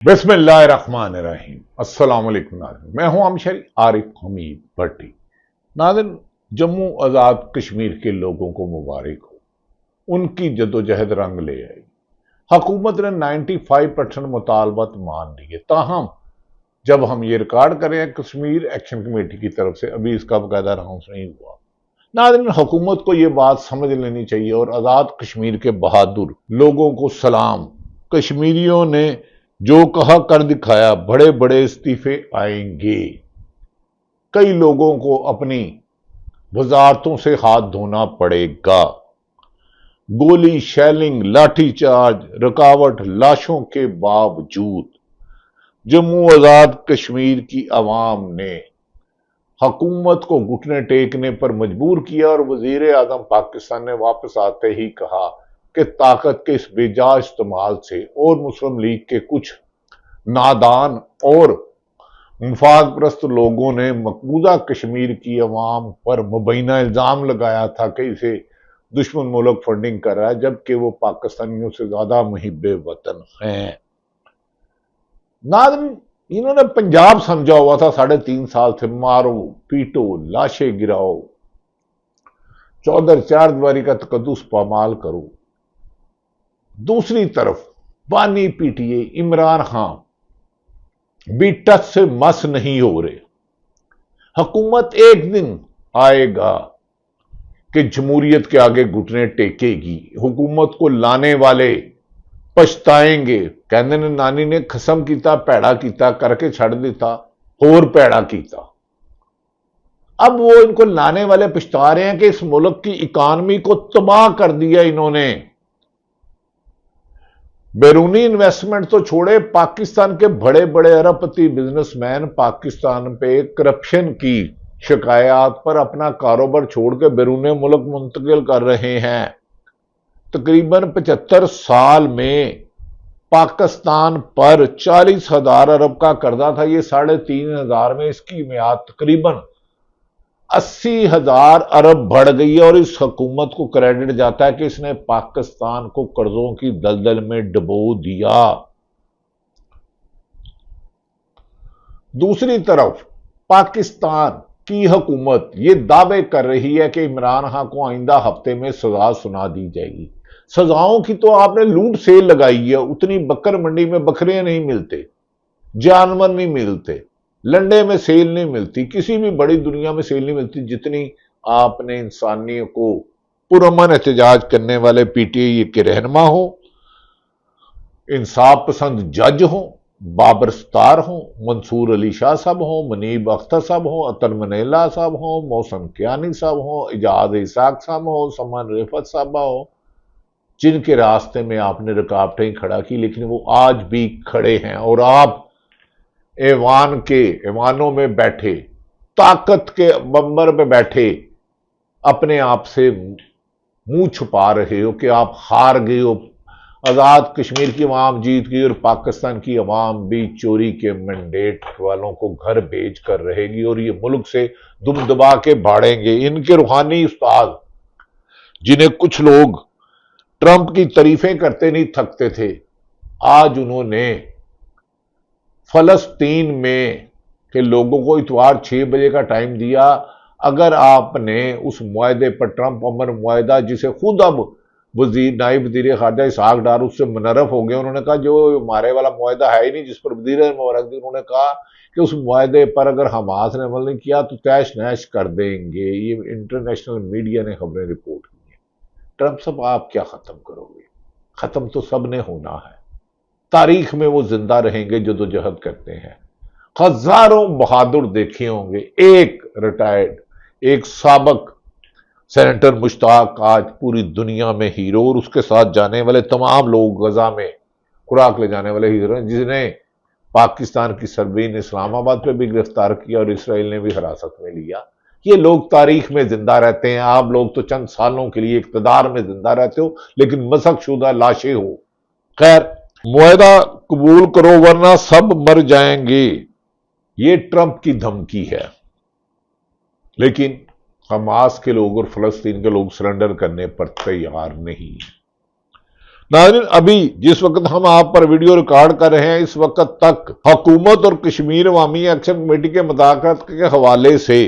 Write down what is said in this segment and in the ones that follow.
बिस्मिल्लाहिर्रहमानिर्रहीम। अस्सलाम वालेकुम नाज़रीन, मैं हूं अमशरी आरिफ हमीद भट्टी। नाज़रीन, जम्मू आज़ाद कश्मीर के लोगों को मुबारक हो, उनकी जदोजहद रंग ले आई। हुकूमत ने 95% मुतालबात मान लिए, ताहम जब हम ये रिकॉर्ड कर रहे हैं कश्मीर एक्शन कमेटी की तरफ से अभी इसका बाकायदा अनाउंस नहीं हुआ। नाज़रीन, हुकूमत को ये बात समझ लेनी चाहिए और आज़ाद कश्मीर के बहादुर लोगों को सलाम। कश्मीरियों ने जो कहा कर दिखाया, बड़े बड़े इस्तीफे आएंगे। कई लोगों को अपनी वजारतों से हाथ धोना पड़ेगा। गोली, शेलिंग, लाठीचार्ज, रुकावट, लाशों के बावजूद जम्मू आजाद कश्मीर की आवाम ने हुकूमत को घुटने टेकने पर मजबूर किया और वजीर आजम पाकिस्तान ने वापस आते ही कहा कि ताकत के इस बेजा इस्तेमाल से और मुस्लिम लीग के कुछ नादान और मुफाद परस्त लोगों ने मकबूजा कश्मीर की अवाम पर मुबैना इल्जाम लगाया था कि इसे दुश्मन मुल्क फंडिंग कर रहा है, जबकि वो पाकिस्तानियों से ज्यादा मुहिब्बे वतन हैं। नाज़रीन, इन्होंने पंजाब समझा हुआ था 3.5 साल से, मारो पीटो लाशें गिराओ, चौधर चार दीवारी का तकद्दुस पामाल करो। दूसरी तरफ बानी पीटीए इमरान खान भी टच से मस नहीं हो रहे। हुकूमत एक दिन आएगा कि जमहूरियत के आगे घुटने टेकेगी। हुकूमत को लाने वाले पछताएंगे। कहने ने नानी ने खसम कीता पैड़ा कीता करके छड़ दिता, होर पैड़ा कीता। अब वो इनको लाने वाले पछता रहे हैं कि इस मुल्क की इकानमी को तबाह कर दिया इन्होंने। बैरूनी इन्वेस्टमेंट तो छोड़े, पाकिस्तान के बड़े बड़े अरबपति बिजनेसमैन पाकिस्तान पे करप्शन की शिकायत पर अपना कारोबार छोड़ के बैरूनी मुल्क मुंतकिल कर रहे हैं। तकरीबन 75 साल में पाकिस्तान पर 40,000 अरब का कर्जा था, ये 3,500 में इसकी मियाद तकरीबन 80,000 अरब बढ़ गई है। और इस हुकूमत को क्रेडिट जाता है कि इसने पाकिस्तान को कर्जों की दलदल में डुबो दिया। दूसरी तरफ पाकिस्तान की हुकूमत ये दावे कर रही है कि इमरान खान को आइंदा हफ्ते में सजा सुना दी जाएगी। सजाओं की तो आपने लूट सेल लगाई है, उतनी बकर मंडी में बकरे नहीं मिलते, जानवर नहीं मिलते, लंडे में सेल नहीं मिलती, किसी भी बड़ी दुनिया में सेल नहीं मिलती जितनी आपने इंसानियों को पुरअमन एहतजाज करने वाले पीटीआई के रहनुमा हो, इंसाफ पसंद जज हो, बाबर सत्तार हो, मंसूर अली शाह साहब हो, मुनीब अख्तर साहब हो, अतर मनेला साहब हो, मौसम कियानी साहब हो, इजाज इसाक साहब हो, समन रिफत साहब हो, जिनके रास्ते में आपने रुकावटें खड़ा की, लेकिन वो आज भी खड़े हैं। और आप ऐवानों में बैठे, ताकत के बंबर पे बैठे अपने आप से मुंह छुपा रहे हो कि आप हार गए हो। आजाद कश्मीर की अवाम जीत गई और पाकिस्तान की अवाम भी चोरी के मैंडेट वालों को घर भेज कर रहेगी और ये मुल्क से दुम दबा के भाड़ेंगे। इनके रूहानी उस्ताद, जिन्हें कुछ लोग ट्रंप की तारीफें करते नहीं थकते थे, आज उन्होंने फलस्तीन में के लोगों को इतवार 6 बजे का टाइम दिया। अगर आपने उस मुआहदे पर, ट्रंप अमन मुआहदा जिसे खुद अब नायब वजीर खारजा इसहाक डार उससे मुनर्रफ हो गए, उन्होंने कहा जो हमारे वाला मुआहदा है ही नहीं जिस पर वजीर मुबारक दी, उन्होंने कहा कि उस मुआहदे पर अगर हमास ने अमल नहीं किया तो तैश नैश कर देंगे। ये इंटरनेशनल मीडिया ने खबरें रिपोर्ट की हैं। ट्रंप साहब, आप क्या खत्म करोगे? खत्म तो सब ने होना है। तारीख में वो जिंदा रहेंगे जदोजहद करते हैं। हजारों बहादुर देखे होंगे, एक रिटायर्ड, एक साबक सेनेटर मुश्ताक आज पूरी दुनिया में हीरो, और उसके साथ जाने वाले तमाम लोग गजा में खुराक ले जाने वाले हीरो, जिन्हें पाकिस्तान की सरबरीन इस्लामाबाद पे भी गिरफ्तार किया और इसराइल ने भी हिरासत में लिया। ये लोग तारीख में जिंदा रहते हैं। आप लोग तो चंद सालों के लिए इक्तदार में जिंदा रहते हो, लेकिन मसकशुदा लाशें हो। खैर, मुआहदा कबूल करो वरना सब मर जाएंगे, ये ट्रंप की धमकी है। लेकिन हमास के लोग और फलस्तीन के लोग सरेंडर करने पर तैयार नहीं। नाज़रीन, अभी जिस वक्त हम आप पर वीडियो रिकॉर्ड कर रहे हैं, इस वक्त तक हुकूमत और कश्मीर अवामी एक्शन कमेटी के मुदाखलत के हवाले से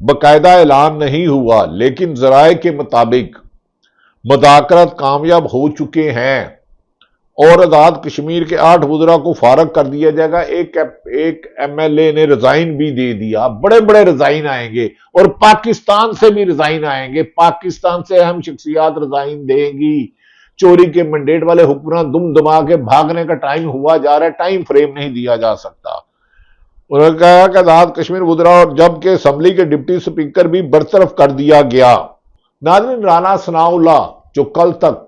बाकायदा ऐलान नहीं हुआ, लेकिन ज़राए के मुताबिक मुदाखलत कामयाब हो चुके हैं और आज़ाद कश्मीर के 8 वज़रा को फारग कर दिया जाएगा। एक MLA ने रिजाइन भी दे दिया। बड़े बड़े रिजाइन आएंगे और पाकिस्तान से भी रिजाइन आएंगे। पाकिस्तान से अहम शख्सियात रिजाइन देंगी। चोरी के मैंडेट वाले हुक्मरान दुम दमा के भागने का टाइम हुआ जा रहा है, टाइम फ्रेम नहीं दिया जा सकता। उन्होंने कहा कि आजाद कश्मीर वज़रा और जबकि असेंबली के डिप्टी स्पीकर भी बरतरफ कर दिया गया। नाज़रीन, राना सनाउल्लाह जो कल तक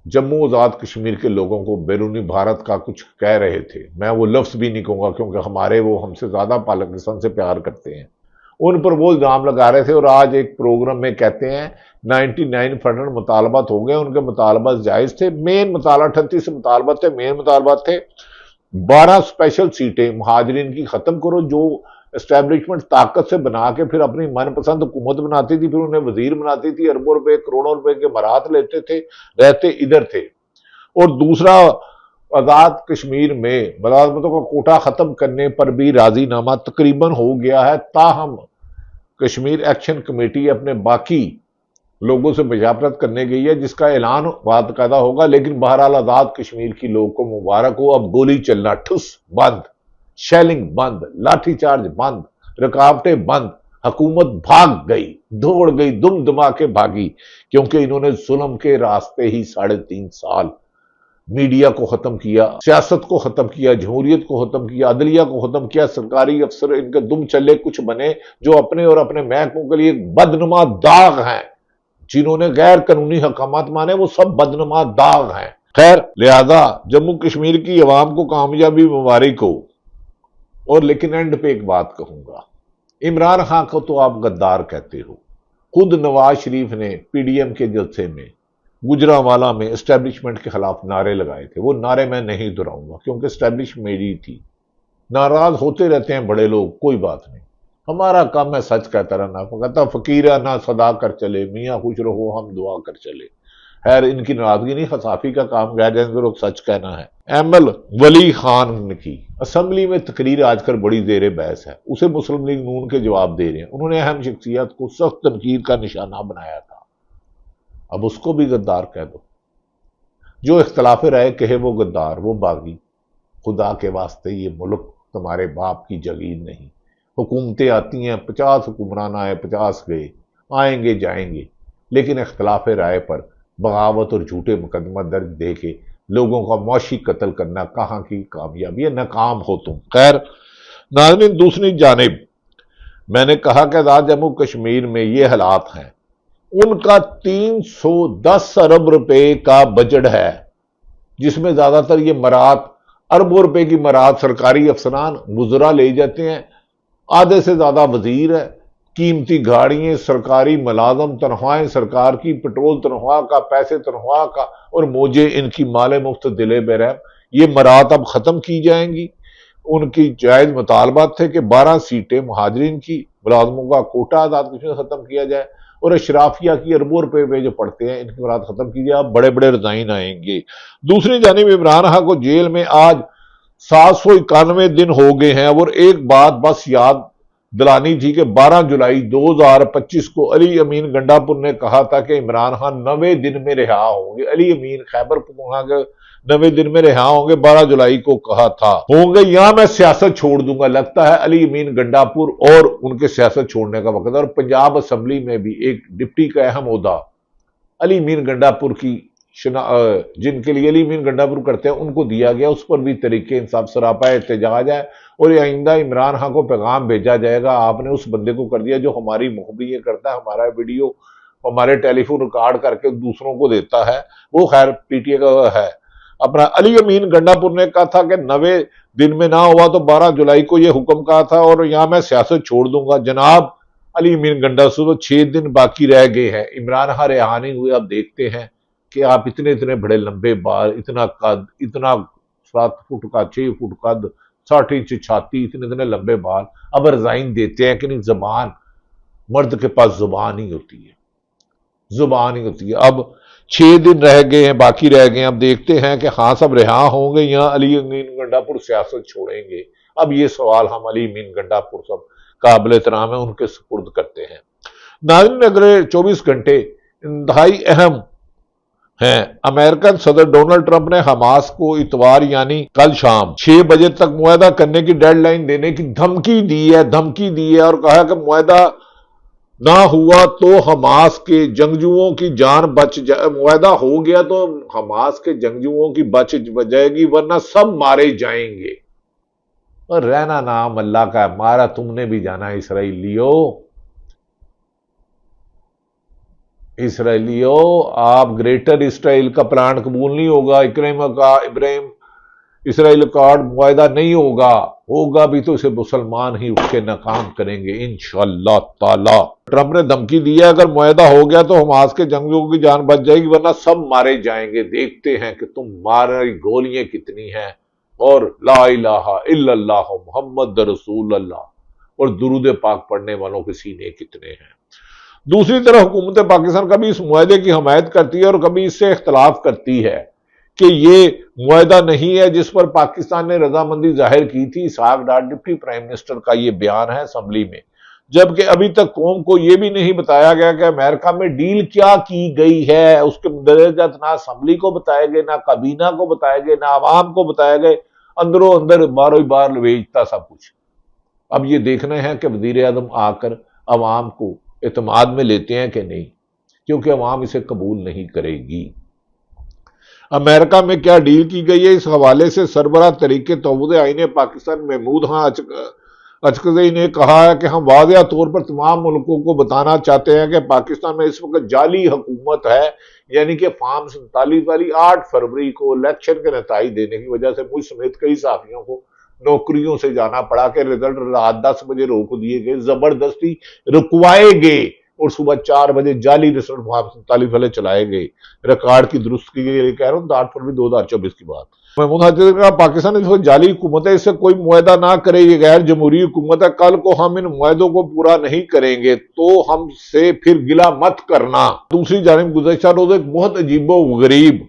जम्मू आजाद कश्मीर के लोगों को बैरूनी भारत का कुछ कह रहे थे, मैं वो लफ्ज भी नहीं कहूंगा क्योंकि हमारे वो हमसे ज्यादा पाकिस्तान से प्यार करते हैं, उन पर वो इल्जाम लगा रहे थे और आज एक प्रोग्राम में कहते हैं 99 फंड मुतालबात हो गए, उनके मुतालबात जायज थे। मेन मुतालबा 38 मुतालबात थे, मेन मुतालबात थे 12 स्पेशल सीटें महाजरीन की खत्म करो, जो एस्टैब्लिशमेंट ताकत से बना के फिर अपनी मनपसंद हुकूमत बनाती थी, फिर उन्हें वजीर बनाती थी, अरबों रुपए करोड़ों रुपए के मरात लेते थे, रहते इधर थे। और दूसरा, आजाद कश्मीर में मुलाजमतों का कोटा खत्म करने पर भी राजीनामा तकरीबन हो गया है, ताहम कश्मीर एक्शन कमेटी अपने बाकी लोगों से मुशावरत करने गई है, जिसका ऐलान बाकायदा होगा। लेकिन बहरहाल आजाद कश्मीर की लोगों को मुबारक हो, अब गोली चलना ठुस बंद, शेलिंग बंद, लाठीचार्ज बंद, रुकावटें बंद, हुकूमत भाग गई, दौड़ गई, दुम दुमा के भागी, क्योंकि इन्होंने जुल्म के रास्ते ही 3.5 साल मीडिया को खत्म किया, सियासत को खत्म किया, जमहूरियत को खत्म किया, अदलिया को खत्म किया। सरकारी अफसर इनके दुम चले कुछ बने जो अपने और अपने महकमों के लिए बदनुमा दाग हैं। जिन्होंने गैर कानूनी हकामात माने वो सब बदनुमा दाग हैं। खैर, लिहाजा जम्मू कश्मीर की अवाम को कामयाबी मुबारक हो। और लेकिन एंड पे एक बात कहूंगा, इमरान खान को तो आप गद्दार कहते हो। खुद नवाज शरीफ ने PDM के जलसे में गुजरांवाला में एस्टैब्लिशमेंट के खिलाफ नारे लगाए थे। वो नारे मैं नहीं दोहराऊंगा क्योंकि एस्टैब्लिश मेरी थी। नाराज होते रहते हैं बड़े लोग, कोई बात नहीं, हमारा काम है सच कहता रहना। कहता फकीरा ना सदा कर चले, मियाँ खुश रहो हम दुआ कर चले। खैर, इनकी नाराजगी नहीं, खसाफी का काम गैर लोग सच कहना है। ML वली खान की असेंबली में तकरीर आजकल बड़ी जेर बहस है, उसे मुस्लिम लीग नून के जवाब दे रहे हैं। उन्होंने अहम शख्सियत को सख्त तनकीद का निशाना बनाया था, अब उसको भी गद्दार कह दो। जो इख्तलाफ राय कहे वो गद्दार, वो बागी। खुदा के वास्ते ये मुल्क तुम्हारे बाप की जगीर नहीं। हुकूमतें आती हैं, 50 हुक्मरान आए, 50 गए, आएंगे जाएंगे, लेकिन इख्तलाफ राय पर बगावत और झूठे मुकदमा दर्ज दे के लोगों का मौशी कत्ल करना कहाँ की कामयाबी है, नाकाम हो तुम। खैर नाज़रीन, दूसरी जानिब मैंने कहा कि आजाद जम्मू कश्मीर में ये हालात हैं, उनका 310 अरब रुपए का बजट है, जिसमें ज्यादातर ये मरात, अरबों रुपए की मरात सरकारी अफसरान वुज़रा ले जाते हैं। आधे से ज्यादा वजीर है, कीमती गाड़ियां, सरकारी मुलाजम, तनख्वाहें सरकार की, पेट्रोल तनख्वाह का, पैसे तनख्वाह का, और मौजे इनकी माले मुफ्त दिले बेरहम। ये मरात अब खत्म की जाएंगी। उनकी जायज मुतालबात थे कि 12 सीटें महाजरीन की, मुलाजमों का कोटा आजाद कश्मीर खत्म किया जाए और अशराफिया की अरबों रुपए पे जो पड़ते हैं इनकी मरात खत्म की जाए। अब बड़े बड़े रिजाइन आएंगे। दूसरी जानिब इमरान खान को जेल में आज 791 दिन हो गए हैं। और एक बात बस याद दिलानी थी कि 12 जुलाई 2025 को अली अमीन गंडापुर ने कहा था कि इमरान खान 90 दिन में रिहा होंगे। अली अमीन खैबर पख्तूनख्वा के 90 दिन में रिहा होंगे, 12 जुलाई को कहा था। होंगे या मैं सियासत छोड़ दूंगा। लगता है अली अमीन गंडापुर और उनके सियासत छोड़ने का वक्त है। और पंजाब असेंबली में भी एक डिप्टी का अहम ओहदा अली अमीन गंडापुर की, जिनके लिए अली अमीन गंडापुर करते हैं, उनको दिया गया। उस पर भी तरीके इंसाफ सरापा एहतजाज है और आइंदा इमरान खान को पैगाम भेजा जाएगा, आपने उस बंदे को कर दिया जो हमारी मुखबिरी करता है, हमारा वीडियो हमारे टेलीफोन रिकॉर्ड करके दूसरों को देता है, वो खैर PTA का है अपना। अली अमीन गंडापुर ने कहा था कि 90 दिन में ना हुआ तो 12 जुलाई को यह हुक्म कहा था और यहां मैं सियासत छोड़ दूंगा। जनाब अली अमीन गंडापुर, 6 दिन बाकी रह गए हैं, इमरान खान रिहा नहीं हुए। अब देखते हैं कि आप इतने बड़े लंबे बाल, इतना कद, इतना 7 फुट का, 6 फुट कद, 60 इंच छाती, इतने लंबे बाल, अब रिजाइन देते हैं कि नहीं। जबान, मर्द के पास जुबान ही होती है, जुबान ही होती है। अब 6 دن رہ گئے ہیں، باقی رہ گئے ہیں۔ اب دیکھتے ہیں کہ ہاں سب رہا ہوں گے یا علی امین گنڈا پور سیاست چھوڑیں گے۔ اب یہ سوال ہم علی امین گنڈا پور سب قابل احترام ہے ان کے سپرد کرتے ہیں۔ ناظرین، اگلے 24 گھنٹے انتہائی اہم ہیں۔ امریکن صدر ڈونلڈ ٹرمپ نے حماس کو اتوار یعنی کل شام 6 بجے تک معاہدہ کرنے کی ڈیڈ لائن دینے کی دھمکی دی ہے اور کہا کہ معاہدہ نہ ہوا تو حماس کے جنگجوؤں کی جان معاہدہ ہو گیا تو حماس کے جنگجوؤں کی بچ جائے گی ورنہ سب مارے جائیں گے۔ اور رہنا نام اللہ کا ہے، مارا تم نے بھی جانا اسرائیلیوں، آپ گریٹر اسرائیل کا پلان قبول نہیں ہوگا، ابراہیم اسرائیل اکارڈ معاہدہ نہیں ہوگا بھی تو اسے مسلمان ہی اٹھ کے ناکام کریں گے انشاءاللہ تعالی۔ ٹرمپ نے دھمکی دی ہے اگر معاہدہ ہو گیا تو حماس کے جنگجوؤں کی جان بچ جائے گی ورنہ سب مارے جائیں گے۔ دیکھتے ہیں کہ تم ماری گولیاں کتنی ہیں اور لا الہ الا اللہ محمد رسول اللہ اور درود پاک پڑھنے والوں کے سینے کتنے ہیں۔ دوسری طرف حکومت پاکستان کبھی اس معاہدے کی حمایت کرتی ہے اور کبھی اس سے اختلاف کرتی ہے کہ یہ معاہدہ نہیں ہے جس پر پاکستان نے رضامندی ظاہر کی تھی۔ Ishaq Dar deputy prime minister کا یہ بیان ہے اسمبلی میں، جبکہ ابھی تک قوم کو یہ بھی نہیں بتایا گیا کہ امریکہ میں ڈیل کیا کی گئی ہے۔ اس کے مندرجات نہ اسمبلی کو بتائے گئے، نہ کابینہ کو بتائے گئے، نہ عوام کو بتائے گئے، اندروں اندر باروں بار لویجتا سب کچھ۔ اب یہ دیکھنا ہے کہ وزیر اعظم آ کر عوام کو اعتماد میں لیتے ہیں کہ نہیں، کیونکہ عوام اسے قبول نہیں کرے گی۔ امریکہ میں کیا ڈیل کی گئی ہے، اس حوالے سے سربراہ تحریک تحفظ آئین پاکستان محمود خان اچکزئی نے کہا ہے کہ ہم واضح طور پر تمام ملکوں کو بتانا چاہتے ہیں کہ پاکستان میں اس وقت جعلی حکومت ہے، یعنی کہ فارم 47 والی 8 فروری کو الیکشن کے نتائج دینے کی وجہ سے مجھ سمیت کئی صحافیوں کو نوکریوں سے جانا پڑا کہ رزلٹ رات 10 بجے روک دیے گئے، زبردستی رکوائے گئے اور صبح 4 بجے جعلی رزلٹ فارم 47 والے چلائے گئے ریکارڈ کی درستگی کے لیے کہہ رہا ہوں 8 فروری 2024 کی بات۔ محمود خان نے کہا پاکستان اس وقت جعلی حکومت ہے، اس سے کوئی معاہدہ نہ کرے، یہ غیر جمہوری حکومت ہے، کل کو ہم ان معاہدوں کو پورا نہیں کریں گے تو ہم سے پھر گلہ مت کرنا۔ دوسری جانب گزشتہ روز ایک بہت عجیب و غریب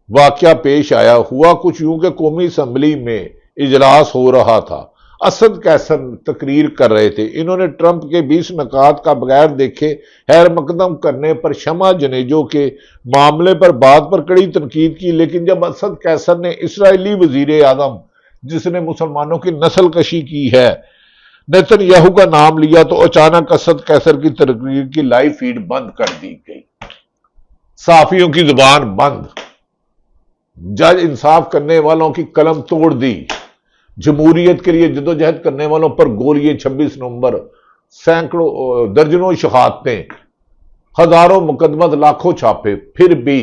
واقعہ پیش آیا، ہوا کچھ یوں کہ قومی اسمبلی میں اجلاس ہو رہا تھا، اسد قیصر تقریر کر رہے تھے، انہوں نے ٹرمپ کے 20 نکات کا بغیر دیکھے خیر مقدم کرنے پر شمع جنیجو کے معاملے پر بات پر کڑی تنقید کی، لیکن جب اسد قیصر نے اسرائیلی وزیر اعظم جس نے مسلمانوں کی نسل کشی کی ہے نیتن یاہو کا نام لیا تو اچانک اسد قیصر کی تقریر کی لائیو فیڈ بند کر دی گئی، صحافیوں کی زبان بند، جج انصاف کرنے والوں کی قلم توڑ دی، جمہوریت کے لیے جدوجہد کرنے والوں پر گولیاں 26 نومبر، سینکڑوں درجنوں شہادتیں، ہزاروں مقدمات، لاکھوں چھاپے، پھر بھی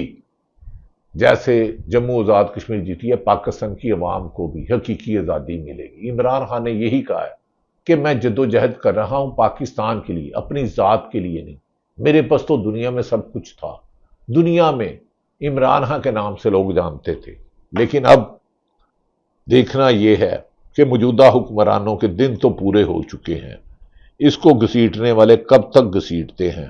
جیسے جموں آزاد کشمیر جیتی ہے پاکستان کی عوام کو بھی حقیقی آزادی ملے گی۔ عمران خان نے یہی کہا ہے کہ میں جدوجہد کر رہا ہوں پاکستان کے لیے، اپنی ذات کے لیے نہیں، میرے پاس تو دنیا میں سب کچھ تھا، دنیا میں عمران خان کے نام سے لوگ جانتے تھے، لیکن اب دیکھنا یہ ہے کہ موجودہ حکمرانوں کے دن تو پورے ہو چکے ہیں، اس کو گھسیٹنے والے کب تک گھسیٹتے ہیں۔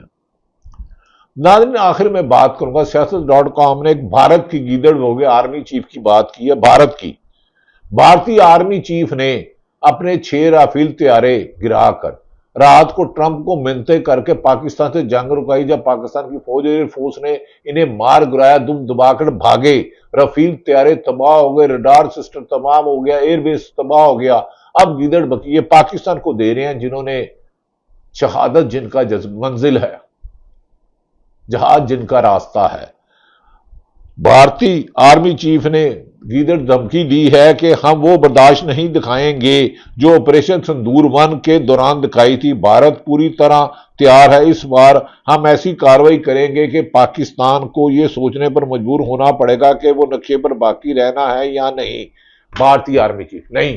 ناظرین، آخر میں بات کروں گا، سیاست.com نے ایک بھارت کی گیدڑ ہو گئے آرمی چیف کی بات کی ہے، بھارتی آرمی چیف نے اپنے 6 رافیل طیارے گرا کر رات کو ٹرمپ کو منتیں کر کے پاکستان سے جنگ رکائی، جب پاکستان کی فوج ایئر فورس نے انہیں مار گرایا، دم دبا کر بھاگے، رافیل طیارے تباہ ہو گئے، ریڈار سسٹم تمام ہو گیا، ایئر بیس تباہ ہو گیا، اب گیدڑ بکی یہ پاکستان کو دے رہے ہیں جنہوں نے شہادت جن کا منزل ہے، جہاد جن کا راستہ ہے۔ بھارتی آرمی چیف نے گیدڑ دھمکی دی ہے کہ ہم وہ برداشت نہیں دکھائیں گے جو آپریشن سندور 1 کے دوران دکھائی تھی، بھارت پوری طرح تیار ہے، اس بار ہم ایسی کارروائی کریں گے کہ پاکستان کو یہ سوچنے پر مجبور ہونا پڑے گا کہ وہ نقشے پر باقی رہنا ہے یا نہیں۔ بھارتی آرمی چیف نہیں،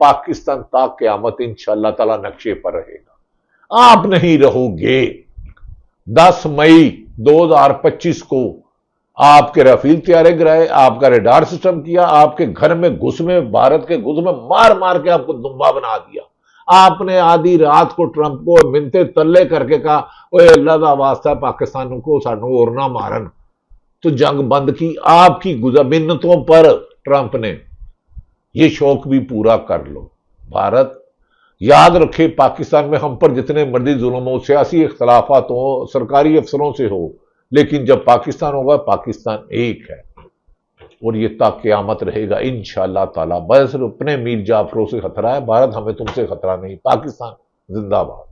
پاکستان تا قیامت انشاءاللہ تعالی نقشے پر رہے گا، آپ نہیں رہو گے۔ 10 مئی 2025 کو آپ کے رافیل طیارے گرائے، آپ کا ریڈار سسٹم کیا، آپ کے گھر میں گھس میں بھارت کے گھس میں مار مار کے آپ کو دمبا بنا دیا، آپ نے آدھی رات کو ٹرمپ کو منتے تلے کر کے کہا اوے اللہ دا واسطہ پاکستان کو سانو اور نہ مارن، تو جنگ بند کی آپ کی منتوں پر ٹرمپ نے، یہ شوق بھی پورا کر لو۔ بھارت یاد رکھے پاکستان میں ہم پر جتنے مرضی ظلم ہو، سیاسی اختلافات ہو، سرکاری افسروں سے ہو، لیکن جب پاکستان ہوگا پاکستان ایک ہے، اور یہ تا قیامت رہے گا انشاءاللہ تعالی۔ بس اپنے میر جعفروں سے خطرہ ہے، بھارت ہمیں تم سے خطرہ نہیں۔ پاکستان زندہ باد۔